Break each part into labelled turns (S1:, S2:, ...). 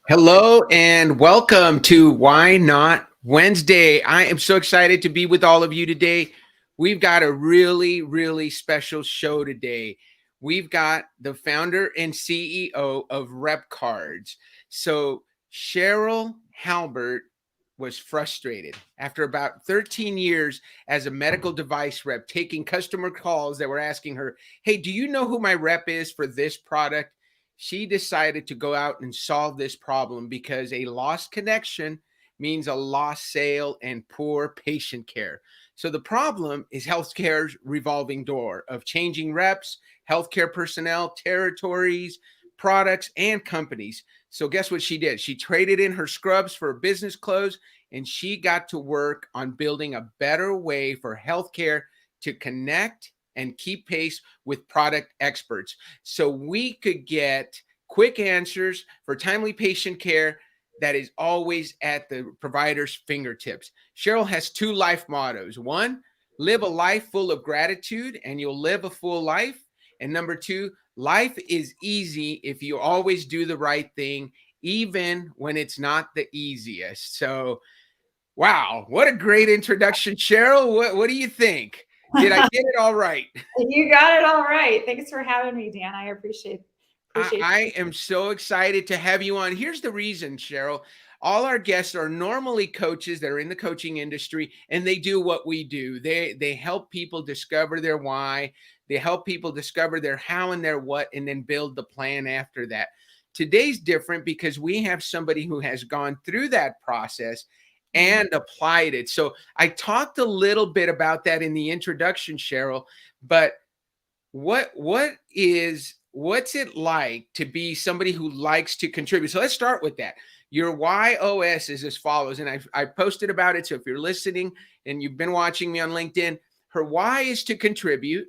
S1: Hello and welcome to Why Not Wednesday. I am so excited to be with all of you today. We've got a really special show today. We've got the founder and CEO of Rep Cards. So Cheryl Halbert was frustrated after about 13 years as a medical device rep, taking customer calls that were asking her, "Hey, do you know who my rep is for this product?" She decided to go out and solve this problem because a lost connection means a lost sale and poor patient care. So the problem is healthcare's revolving door of changing reps, healthcare personnel, territories, products, and companies. So guess what she did? She traded in her scrubs for business clothes, and she got to work on building a better way for healthcare to connect and keep pace with product experts so we could get quick answers for timely patient care that is always at the provider's fingertips. Cheryl has two life mottos. One, live a life full of gratitude and you'll live a full life. And number two, life is easy if you always do the right thing, even when it's not the easiest. So, wow, what a great introduction, Cheryl. What do you think? Did I get it all right?
S2: You got it all right. Thanks for having me, Dan. I appreciate
S1: I
S2: it.
S1: am so excited to have you on. Here's the reason, Cheryl. All our guests are normally coaches that are in the coaching industry, and they do what we do. They help people discover their why. They help people discover their how and their what, and then build the plan after that. Today's different because we have somebody who has gone through that process and applied it. So I talked a little bit about that in the introduction, Cheryl, but what's it like to be somebody who likes to contribute? So let's start with that. Your WHY.os is as follows, and I posted about it. So if you're listening and you've been watching me on LinkedIn, her why is to contribute,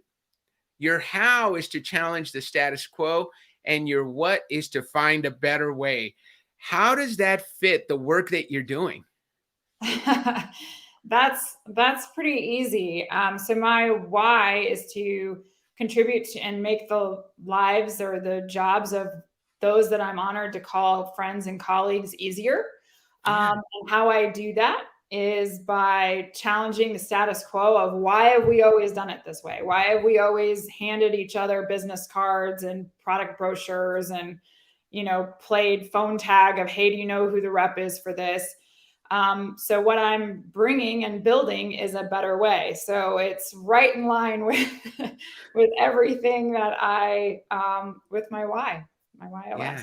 S1: your how is to challenge the status quo, and your what is to find a better way. How does that fit the work that you're doing?
S2: That's pretty easy. So my why is to contribute to and make the lives or the jobs of those that I'm honored to call friends and colleagues easier.
S1: Yeah.
S2: And how I do that is by challenging the status quo of why have we always done it this way? Why have we always handed each other business cards and product brochures and, played phone tag of, hey, do you know who the rep is for this? So what I'm bringing and building is a better way. So it's right in line with with everything that with my WHY.os.
S1: Yeah.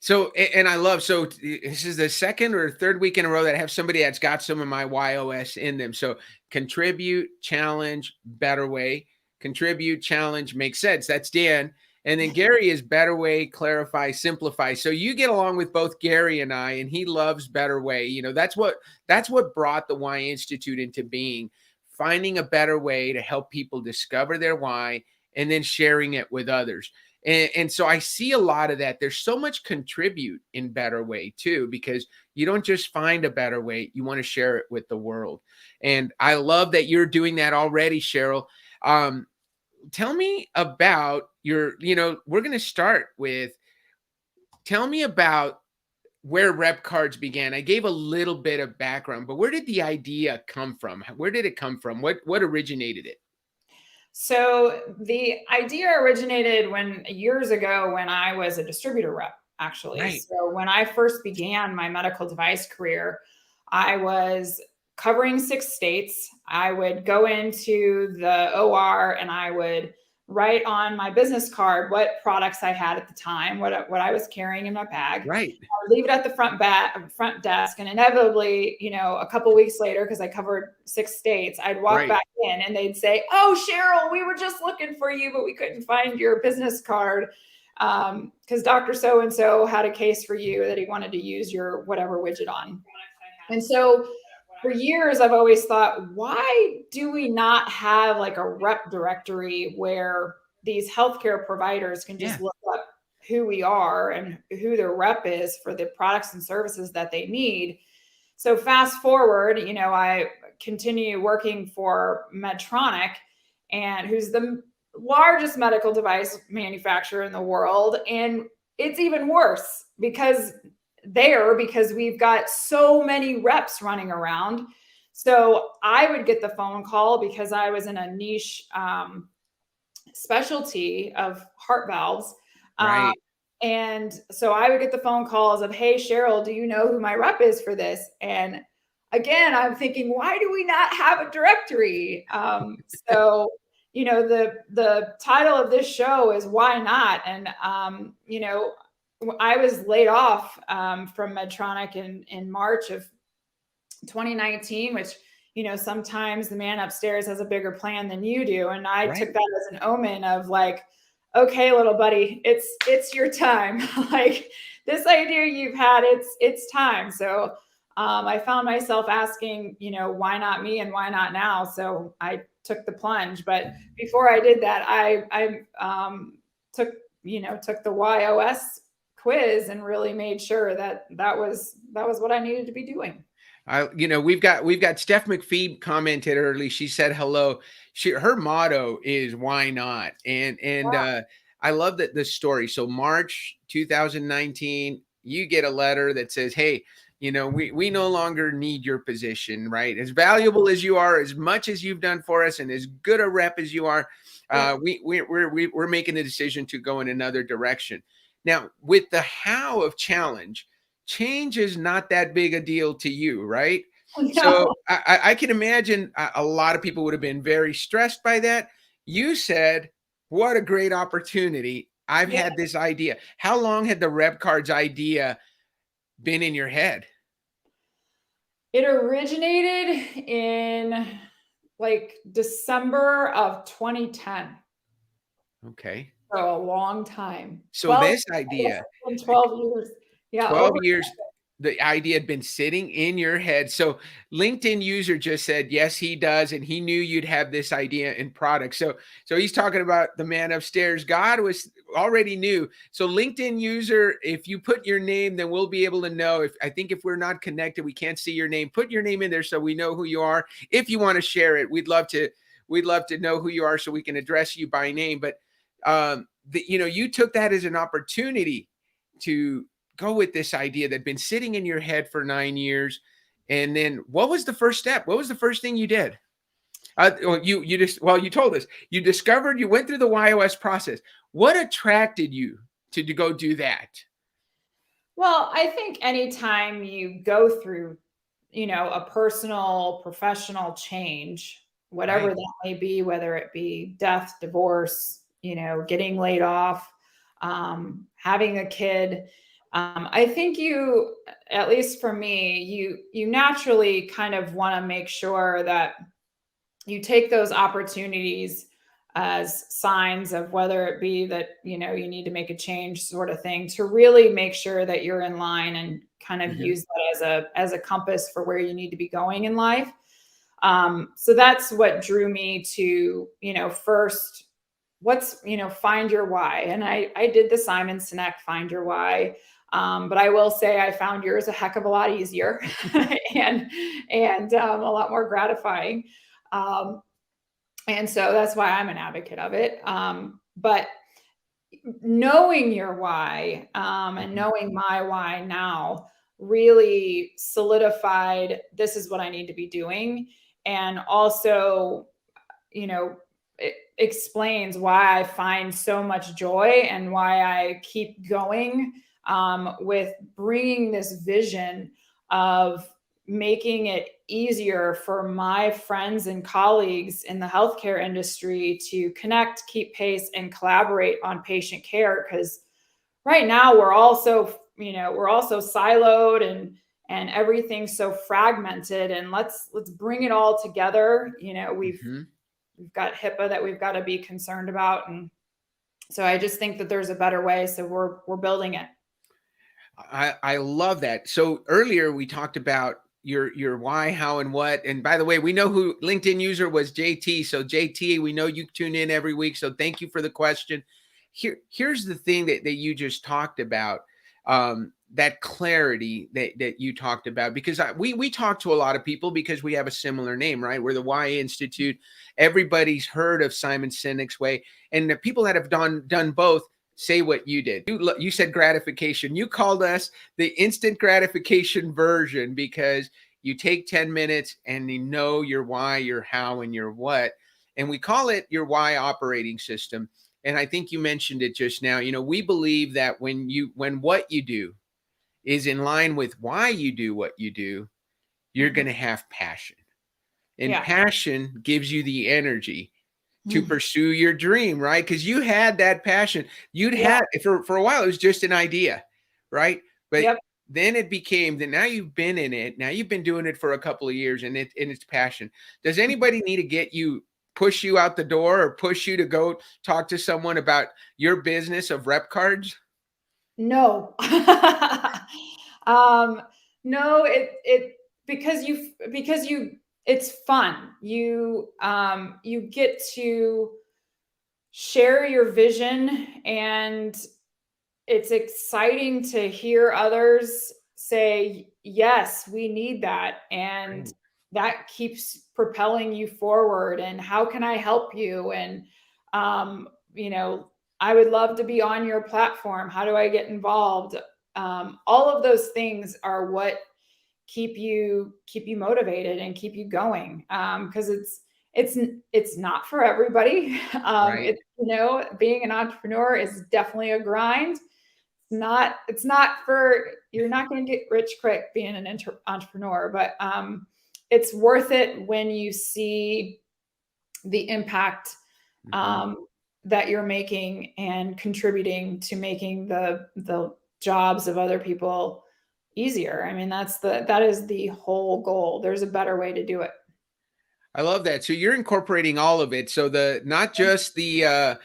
S1: So, and I love, so this is the second or third week in a row that I have somebody that's got some of my WHY.os in them. So contribute, challenge, better way, contribute, challenge, makes sense. That's Dan. And then Gary is better way, clarify, simplify. So you get along with both Gary and I, and he loves better way. That's what brought the Why Institute into being, finding a better way to help people discover their why and then sharing it with others. And so I see a lot of that. There's so much contribute in better way too, because you don't just find a better way, you want to share it with the world. And I love that you're doing that already, Cheryl. Tell me about we're going to start with, tell me about where Rep Cards began. I gave a little bit of background, but where did the idea come from? Where did it come from? What originated it?
S2: So the idea originated years ago when I was a distributor rep, actually.
S1: Right.
S2: So when I first began my medical device career, I was covering 6 states. I would go into the OR and I would write on my business card what products I had at the time, what I was carrying in my bag.
S1: Right.
S2: I would leave it at the front desk, and inevitably, a couple weeks later, because I covered 6 states, I'd walk
S1: Right.
S2: back in and they'd say, "Oh, Cheryl, we were just looking for you, but we couldn't find your business card because Dr. So-and-so had a case for you that he wanted to use your whatever widget on." And so for years, I've always thought, why do we not have like a rep directory where these healthcare providers can just
S1: Yeah.
S2: look up who we are and who their rep is for the products and services that they need? So fast forward, I continue working for Medtronic, and who's the largest medical device manufacturer in the world. And it's even worse because we've got so many reps running around. So I would get the phone call because I was in a niche specialty of heart valves.
S1: Right.
S2: And so I would get the phone calls of, hey, Cheryl, do you know who my rep is for this? And again, I'm thinking, why do we not have a directory? So, the title of this show is Why Not? And, I was laid off from Medtronic in March of 2019, which, sometimes the man upstairs has a bigger plan than you do. And I took that as an omen of like, okay, little buddy, it's your time. Like this idea you've had, it's time. So I found myself asking, why not me and why not now? So I took the plunge. But before I did that, I took the WHY.os quiz and really made sure that was what I needed to be doing.
S1: We've got Steph McPhee commented early. She said hello. Her motto is why not? And
S2: Wow.
S1: I love that the story. So March 2019, you get a letter that says, hey, we no longer need your position, right? As valuable as you are, as much as you've done for us, and as good a rep as you are, we're making the decision to go in another direction. Now, with the how of challenge is not that big a deal to you, right? So
S2: No.
S1: I can imagine a lot of people would have been very stressed by that. You said, what a great opportunity. I've
S2: Yeah.
S1: had this idea. How long had the rep cards idea been in your head?
S2: It originated in like December of 2010.
S1: Okay.
S2: So a long time.
S1: So this
S2: Yes,
S1: idea,
S2: it's been 12 years. Yeah,
S1: 12
S2: over.
S1: years, the idea had been sitting in your head. So LinkedIn user just said, yes, he does. And he knew you'd have this idea in product. So he's talking about the man upstairs. God was already knew. So LinkedIn user, if you put your name, then we'll be able to know. If we're not connected, we can't see your name. Put your name in there so we know who you are. If you want to share it, we'd love to know who you are so we can address you by name. But you took that as an opportunity to go with this idea that'd been sitting in your head for 9 years. And then what was the first step? What was the first thing you did? You told us you went through the WHY.os process. What attracted you to go do that?
S2: Well, I think anytime you go through, a personal, professional change, whatever
S1: Right.
S2: that may be, whether it be death, divorce, getting laid off, having a kid, I think at least for me, you naturally kind of want to make sure that you take those opportunities as signs of whether it be that you need to make a change sort of thing, to really make sure that you're in line and kind of
S1: Mhm.
S2: use that as a compass for where you need to be going in life. So that's what drew me to first, find your why. And I did the Simon Sinek Find Your Why. But I will say I found yours a heck of a lot easier and a lot more gratifying. Um, and so that's why I'm an advocate of it. But knowing your why and
S1: Mhm.
S2: knowing my why now really solidified this is what I need to be doing. And also, it explains why I find so much joy and why I keep going with bringing this vision of making it easier for my friends and colleagues in the healthcare industry to connect, keep pace, and collaborate on patient care. Because right now we're also, siloed and everything's so fragmented. And let's bring it all together.
S1: Mhm.
S2: We've got HIPAA that we've got to be concerned about, and so I just think that there's a better way. So we're building it.
S1: I love that. So earlier we talked about your why, how, and what. And by the way, we know who LinkedIn user was, JT. So JT, we know you tune in every week. So thank you for the question. Here's the thing that you just talked about. That clarity that you talked about, because we talk to a lot of people because we have a similar name, right? We're the Why Institute. Everybody's heard of Simon Sinek's way, and the people that have done both say what you did. You said gratification. You called us the instant gratification version because you take 10 minutes and you know your why, your how, and your what. And we call it your why operating system. And I think you mentioned it just now. We believe that when what you do is in line with why you do what you do, you're going to have passion. And
S2: Yeah.
S1: passion gives you the energy to pursue your dream, right? Because you had that passion. You'd had for a while, it was just an idea, right? But then it became that now you've been in it. Now you've been doing it for a couple of years and it's passion. Does anybody need to push you out the door or push you to go talk to someone about your business of rep cards?
S2: No. No, because it's fun. You get to share your vision, and it's exciting to hear others say, yes, we need that. And that keeps propelling you forward. And how can I help you? And, I would love to be on your platform. How do I get involved? All of those things are what keep you motivated and keep you going. Because it's not for everybody. Being an entrepreneur is definitely a grind. It's not for, you're not going to get rich quick being an entrepreneur, but it's worth it when you see the impact that you're making and contributing to making the jobs of other people easier. I mean, that is the whole goal. There's a better way to do it.
S1: I love that. So you're incorporating all of it. So not just the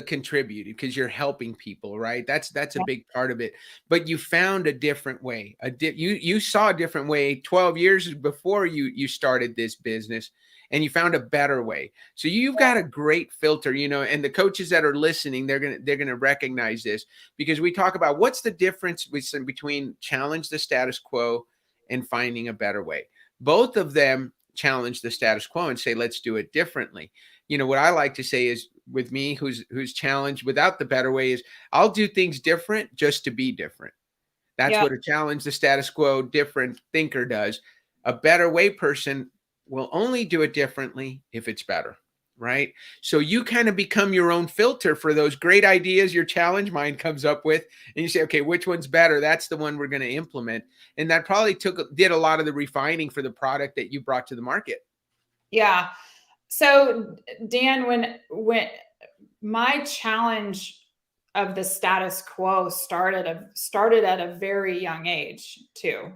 S1: contribute, because you're helping people, right? That's a big part of it. But you found a different way. You saw a different way 12 years before you started this business, and you found a better way. So you've got a great filter, and the coaches that are listening, they're gonna recognize this, because we talk about what's the difference between challenge the status quo and finding a better way. Both of them challenge the status quo and say, let's do it differently. What I like to say is, with me, who's challenged without the better way, is I'll do things different just to be different. That's what a challenge the status quo different thinker does. A better way person will only do it differently if it's better, right? So you kind of become your own filter for those great ideas your challenge mind comes up with, and you say, okay, which one's better? That's the one we're going to implement. And that probably did a lot of the refining for the product that you brought to the market.
S2: Yeah. So Dan, when my challenge of the status quo started at a very young age too.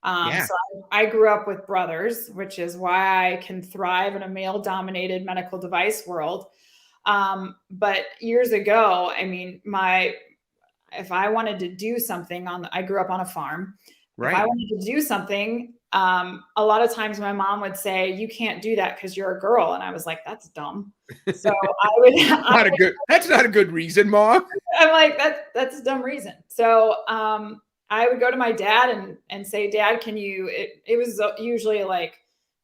S2: So I grew up with brothers, which is why I can thrive in a male-dominated medical device world. But years ago, I mean, if I wanted to do something I grew up on a farm. Right. If I wanted to do something, a lot of times my mom would say, you can't do that because you're a girl. And I was like, that's dumb. So
S1: that's not a good reason, Mom.
S2: I'm like, that's a dumb reason. So I would go to my dad and say, Dad, it was usually like,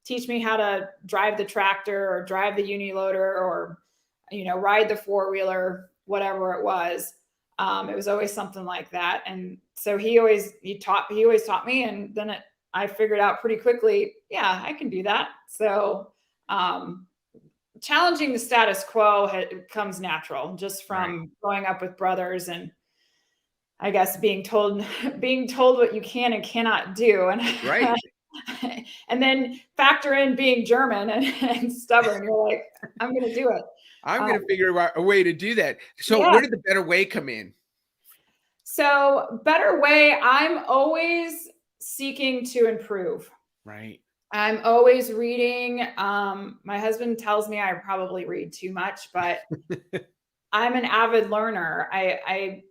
S2: teach me how to drive the tractor or drive the uniloader or, ride the four-wheeler, whatever it was. It was always something like that. And so he always taught me. And then I figured out pretty quickly, yeah, I can do that. So challenging the status quo comes natural just from growing up with brothers, and I guess being told what you can and cannot do. And and then factor in being German and stubborn. You're like, I'm going to do it.
S1: I'm going to figure out a way to do that. So where did the better way come in?
S2: So better way, I'm always seeking to improve.
S1: Right.
S2: I'm always reading. My husband tells me I probably read too much, but I'm an avid learner. I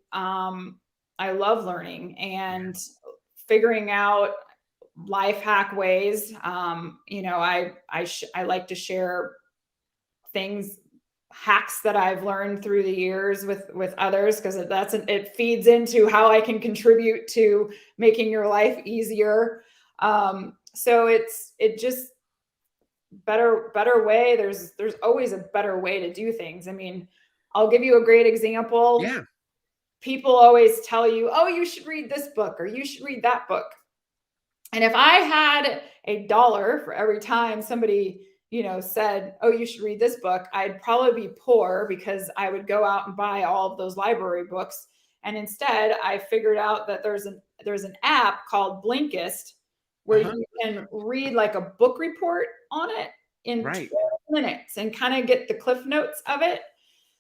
S2: love learning and figuring out life hack ways. I like to share hacks that I've learned through the years with others, because it feeds into how I can contribute to making your life easier. So it just better way. There's always a better way to do things. I mean, I'll give you a great example.
S1: Yeah.
S2: People always tell you, oh, you should read this book or you should read that book. And if I had $1 for every time somebody, said, oh, you should read this book, I'd probably be poor because I would go out and buy all of those library books. And instead, I figured out that there's an app called Blinkist where you can read like a book report on it in 12 minutes and kind of get the cliff notes of it.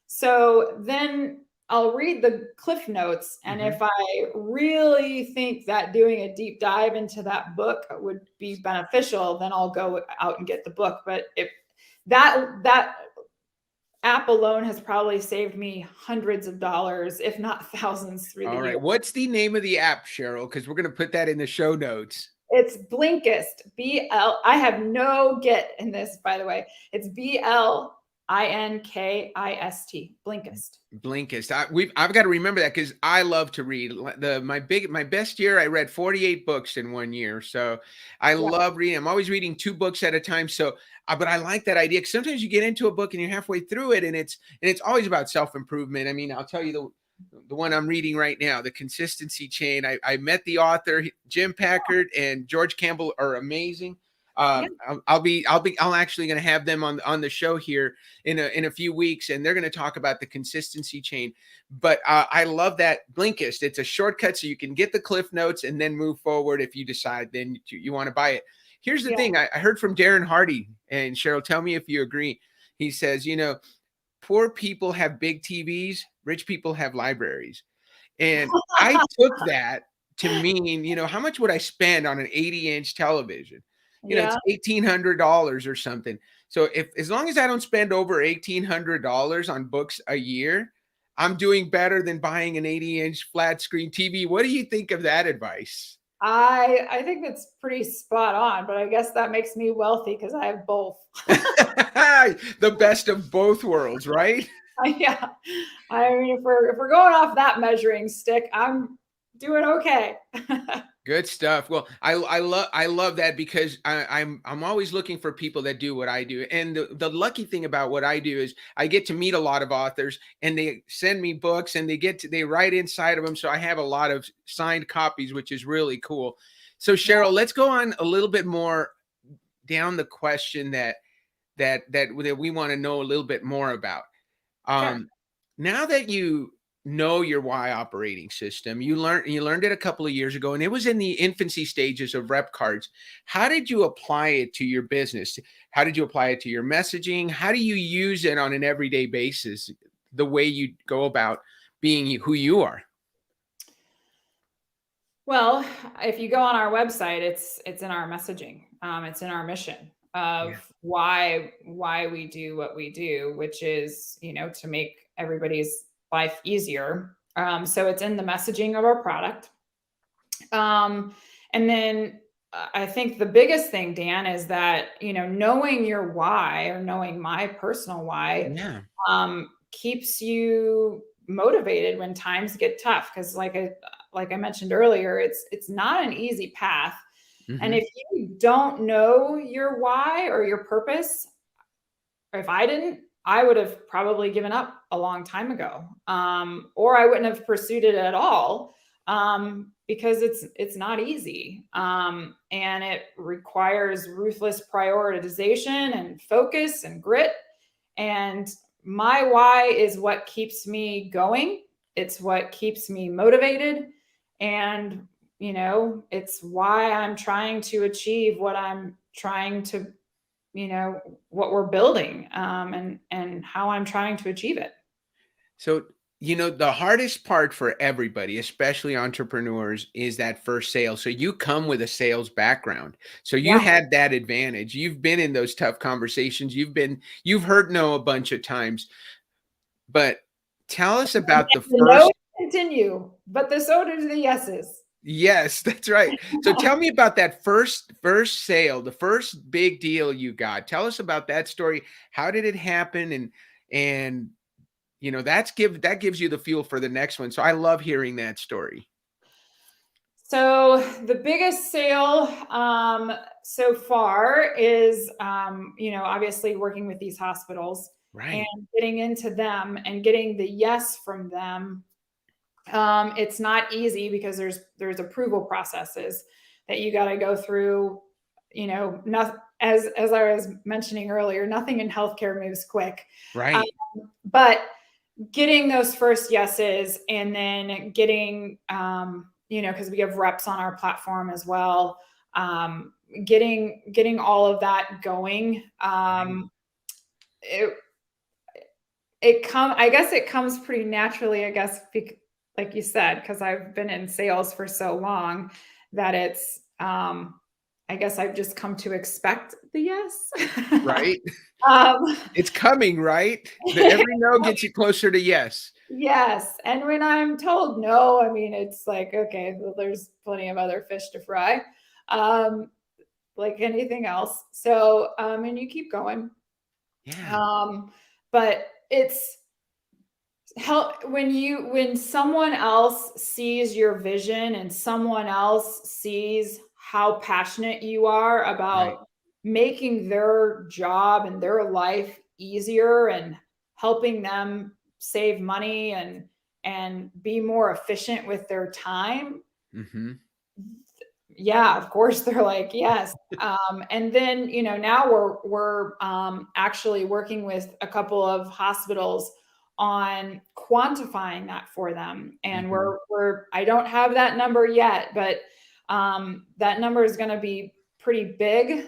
S2: So then I'll read the cliff notes. And if I really think that doing a deep dive into that book would be beneficial, then I'll go out and get the book. But if that app alone has probably saved me hundreds of dollars, if not thousands through the year.
S1: What's the name of the app, Cheryl? Because we're going to put that in the show notes.
S2: It's Blinkist. I have no get in this, by the way. It's Blinkist. Blinkist.
S1: Blinkist. I've got to remember that because I love to read. My best year, I read 48 books in 1 year. So I love reading. I'm always reading 2 books at a time. So, but I like that idea because sometimes you get into a book and you're halfway through it, and it's always about self-improvement. I mean, I'll tell you the one I'm reading right now, The Consistency Chain. I met the author, Jim Packard and George Campbell are amazing. I'll actually going to have them on the show here in a few weeks, and they're going to talk about the consistency chain. But I love that Blinkist. It's a shortcut so you can get the cliff notes and then move forward if you decide then you want to buy it. Here's the thing. I heard from Darren Hardy, and Cheryl, tell me if you agree. He says, poor people have big TVs, rich people have libraries. And I took that to mean, how much would I spend on an 80-inch television? It's $1,800 or something. So as long as I don't spend over $1,800 on books a year, I'm doing better than buying an 80-inch flat screen TV. What do you think of that advice?
S2: I think that's pretty spot on, but I guess that makes me wealthy because I have both.
S1: The best of both worlds, right?
S2: Yeah. I mean, if we're going off that measuring stick, I'm doing okay.
S1: Good stuff. Well, I love that because I'm always looking for people that do what I do. And the lucky thing about what I do is I get to meet a lot of authors, and they send me books, and they write inside of them. So I have a lot of signed copies, which is really cool. So Cheryl, let's go on a little bit more down the question that we want to know a little bit more about. Now that you know your why operating system, you learned it a couple of years ago, and it was in the infancy stages of rep cards. How did you apply it to your business? How did you apply it to your messaging? How do you use it on an everyday basis, the way you go about being who you are?
S2: Well, if you go on our website, it's in our messaging. It's in our mission of why we do what we do, which is, to make everybody's life easier. So it's in the messaging of our product. And then I think the biggest thing, Dan, is that, knowing your why, or knowing my personal why, keeps you motivated when times get tough. Because like I mentioned earlier, it's not an easy path. And if you don't know your why or your purpose, or if I didn't, I would have probably given up a long time ago, or I wouldn't have pursued it at all, because it's not easy, and it requires ruthless prioritization and focus and grit. And my why is what keeps me going. It's what keeps me motivated, and it's why I'm trying to achieve what I'm trying to, what we're building, and how I'm trying to achieve it.
S1: So, the hardest part for everybody, especially entrepreneurs, is that first sale. So you come with a sales background. So you had that advantage. You've been in those tough conversations. You've heard no a bunch of times. But tell us about the first.
S2: No's continue, but so do the yeses.
S1: Yes, that's right. So tell me about that first sale, the first big deal you got. Tell us about that story. How did it happen? And that gives you the fuel for the next one. So I love hearing that story.
S2: So the biggest sale so far is, obviously working with these hospitals and
S1: Right.
S2: getting into them and getting the yes from them. It's not easy because there's approval processes that you got to go through. Not, as I was mentioning earlier, nothing in healthcare moves quick. Um,
S1: Right.
S2: but getting those first yeses and then getting, because we have reps on our platform as well, getting all of that going.
S1: Right.
S2: It I guess it comes pretty naturally, I guess, like you said, because I've been in sales for so long that it's, I guess I've just come to expect the yes.
S1: Right.
S2: um,
S1: It's coming, right? Every no gets you closer to yes.
S2: Yes, and when I'm told no, I mean, it's like, okay, well, there's plenty of other fish to fry, um, like anything else. So, and you keep going.
S1: Yeah.
S2: But it's help when someone else sees your vision and someone else sees how passionate you are
S1: Right.
S2: about making their job and their life easier and helping them save money and be more efficient with their time.
S1: Hmm.
S2: Yeah, of course they're like, yes. And then, now we're actually working with a couple of hospitals on quantifying that for them. And
S1: Hmm.
S2: I don't have that number yet, but that number is going to be pretty big,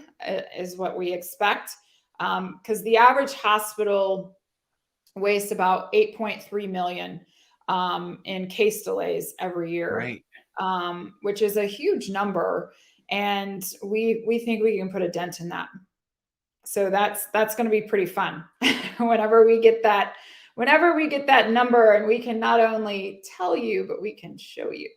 S2: is what we expect. Because the average hospital wastes about 8.3 million in case delays every year,
S1: Right.
S2: which is a huge number. And we think we can put a dent in that. So that's going to be pretty fun whenever we get that number, and we can not only tell you, but we can show you.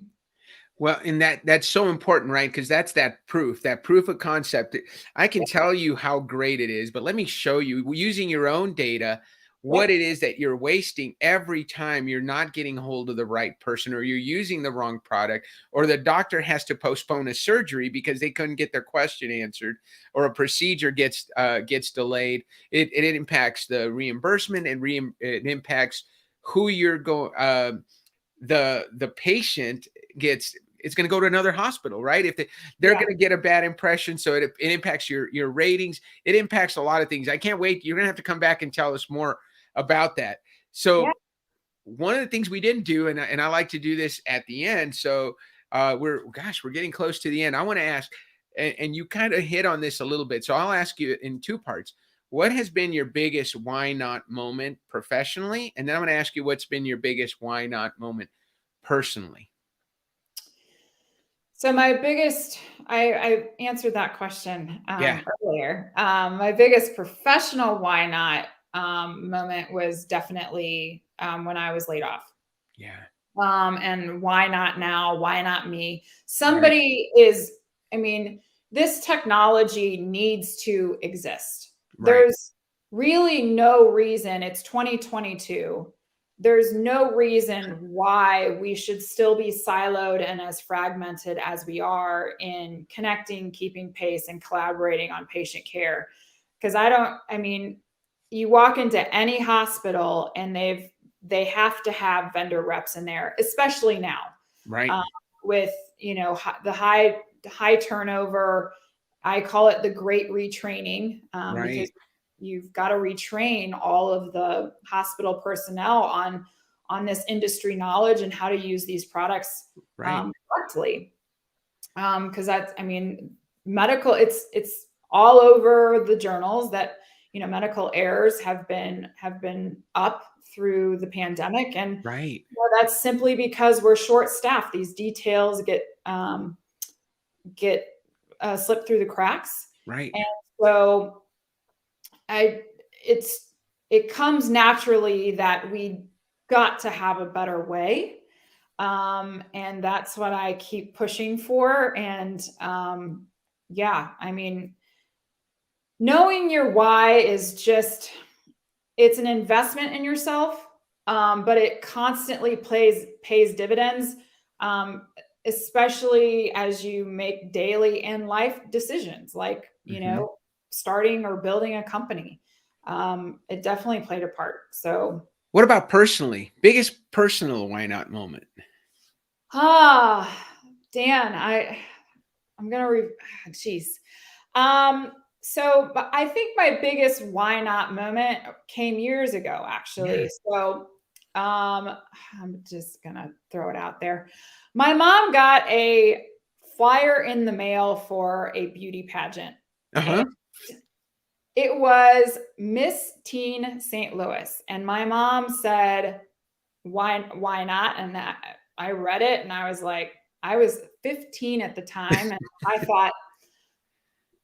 S1: Well, and that's so important, right? Because that's that proof of concept. I can tell you how great it is, but let me show you using your own data what
S2: Yep.
S1: it is that you're wasting every time you're not getting hold of the right person, or you're using the wrong product, or the doctor has to postpone a surgery because they couldn't get their question answered, or a procedure gets delayed. It impacts the reimbursement, and it impacts who you're going. The patient gets it's going to go to another hospital, right? If they're
S2: Yeah.
S1: going to get a bad impression, so it impacts your ratings. It impacts a lot of things. I can't wait. You're going to have to come back and tell us more about that.
S2: Yeah.
S1: So one of the things we didn't do, and I like to do this at the end. So we're getting close to the end. I want to ask, and you kind of hit on this a little bit. So I'll ask you in two parts. What has been your biggest why not moment professionally? And then I'm going to ask you what's been your biggest why not moment personally.
S2: So my biggest, I answered that question
S1: Yeah.
S2: earlier. My biggest professional why not moment was definitely when I was laid off.
S1: Yeah.
S2: And why not now? Why not me?
S1: Right.
S2: I mean, this technology needs to exist.
S1: Right.
S2: There's really no reason, it's 2022. There's no reason why we should still be siloed and as fragmented as we are in connecting, keeping pace, and collaborating on patient care. Because I mean, you walk into any hospital and they have to have vendor reps in there, especially now,
S1: Right.
S2: um, with the high turnover. I call it the great retraining, because
S1: Right.
S2: you've got to retrain all of the hospital personnel on this industry knowledge and how to use these products
S1: Right.
S2: correctly. Because that's, I mean, medical. It's all over the journals that medical errors have been up through the pandemic, and
S1: Right.
S2: that's simply because we're short staffed. These details get slipped through the cracks,
S1: Right.
S2: and so I it's it comes naturally that we got to have a better way. And that's what I keep pushing for. And yeah, I mean, knowing your why is just, it's an investment in yourself, but it constantly pays dividends. especially as you make daily and life decisions, like, starting or building a company. It definitely played a part. So,
S1: What about personally? Biggest personal why not moment?
S2: Dan, I'm gonna geez. But I think my biggest why not moment came years ago, actually.
S1: Yeah.
S2: So, I'm just gonna throw it out there. My mom got a flyer in the mail for a beauty pageant, and
S1: Uh-huh.
S2: it was Miss Teen St. Louis. And my mom said, why not? And I read it and I was like, I was 15 at the time, and I thought,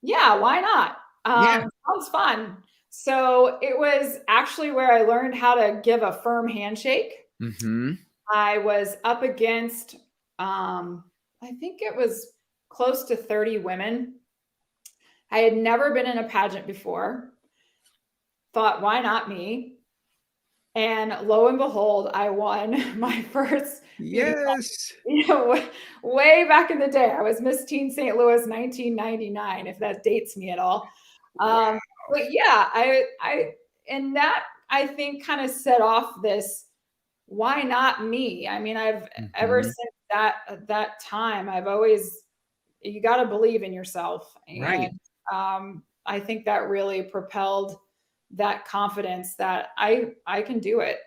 S2: yeah, why not?
S1: Yeah.
S2: Sounds fun. So it was actually where I learned how to give a firm handshake.
S1: Mm-hmm.
S2: I was up against, I think it was close to 30 women. I had never been in a pageant before. Thought, why not me? And lo and behold, I won my first beauty
S1: Yes.
S2: pageant. Way back in the day. I was Miss Teen St. Louis 1999, if that dates me at all.
S1: Wow.
S2: But yeah, and that I think kind of set off this, why not me? I mean, I've ever
S1: Mm-hmm.
S2: since that time, I've always, you got to believe in yourself. And
S1: Right.
S2: I think that really propelled that confidence that I can do it.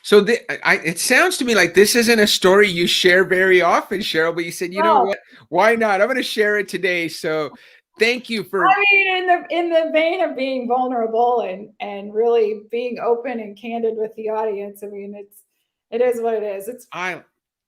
S1: So it sounds to me like this isn't a story you share very often, Cheryl, but you said, you know
S2: Well,
S1: what? Why not? I'm going to share it today. So thank you for,
S2: I mean, in the vein of being vulnerable and really being open and candid with the audience, I mean, it is what it is. It's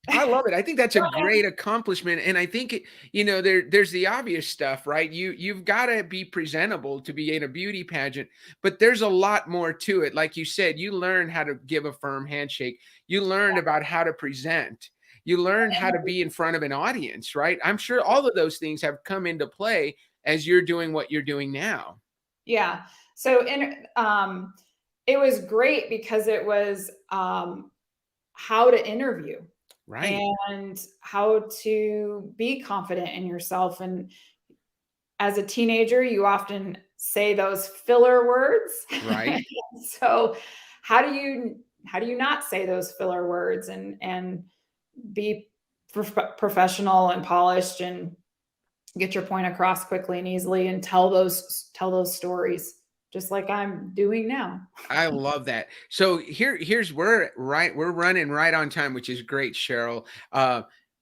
S1: I love it. I think that's a great accomplishment. And I think there's the obvious stuff, right? You've got to be presentable to be in a beauty pageant, but there's a lot more to it. Like you said, you learn how to give a firm handshake. You learned about how to present. You learned how to be in front of an audience, right? I'm sure all of those things have come into play as you're doing what you're doing now.
S2: Yeah. So it was great because it was how to interview
S1: Right.
S2: and how to be confident in yourself. And as a teenager, you often say those filler words.
S1: Right.
S2: So how do you not say those filler words and be professional and polished and get your point across quickly and easily and tell those stories just like I'm doing now.
S1: I love that. So here's where we're running right on time, which is great, Cheryl.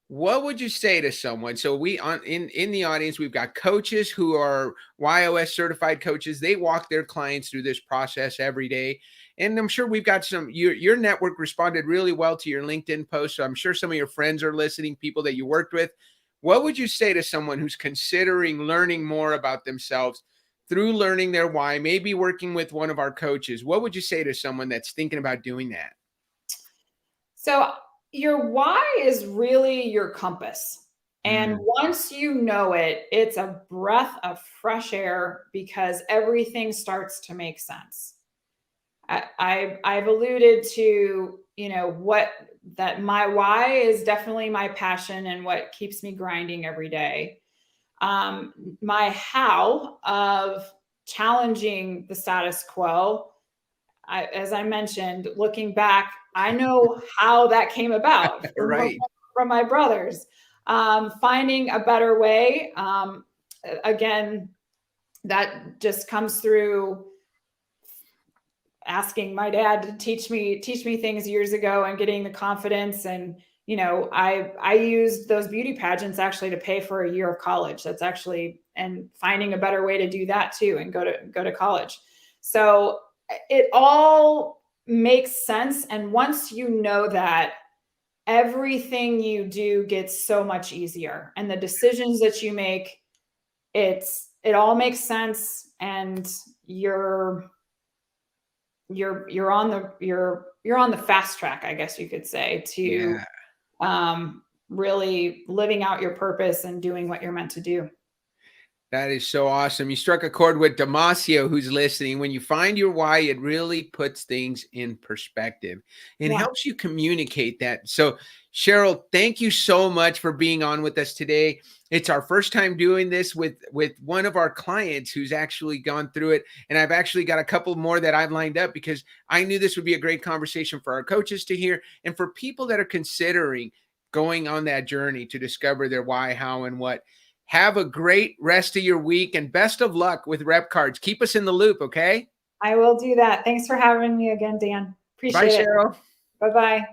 S1: What would you say to someone? So we on in the audience, we've got coaches who are WHY.os certified coaches. They walk their clients through this process every day. And I'm sure we've got your network responded really well to your LinkedIn post. So I'm sure some of your friends are listening, people that you worked with. What would you say to someone who's considering learning more about themselves through learning their why, maybe working with one of our coaches? What would you say to someone that's thinking about doing that?
S2: So your why is really your compass. And
S1: Mm,
S2: once you know it, it's a breath of fresh air because everything starts to make sense. I've alluded to, what that my why is definitely my passion and what keeps me grinding every day. My how of challenging the status quo, as I mentioned, looking back, I know how that came about
S1: right.
S2: from my brothers. Finding a better way, again, that just comes through asking my dad to teach me things years ago and getting the confidence. And I used those beauty pageants actually to pay for a year of college. That's actually, and finding a better way to do that too and go to college. So it all makes sense, and once you know that, everything you do gets so much easier, and the decisions that you make, it all makes sense, and you're on the fast track, I guess you could say, to
S1: Yeah.
S2: really living out your purpose and doing what you're meant to do.
S1: That is so awesome. You struck a chord with Damasio, who's listening. When you find your why, it really puts things in perspective and
S2: Yeah.
S1: helps you communicate that. So, Cheryl, thank you so much for being on with us today. It's our first time doing this with one of our clients who's actually gone through it, and I've actually got a couple more that I've lined up because I knew this would be a great conversation for our coaches to hear and for people that are considering going on that journey to discover their why, how, and what. Have a great rest of your week and best of luck with rep cards. Keep us in the loop, okay?
S2: I will do that. Thanks for having me again, Dan.
S1: Bye,
S2: Appreciate it.
S1: Cheryl.
S2: Bye-bye.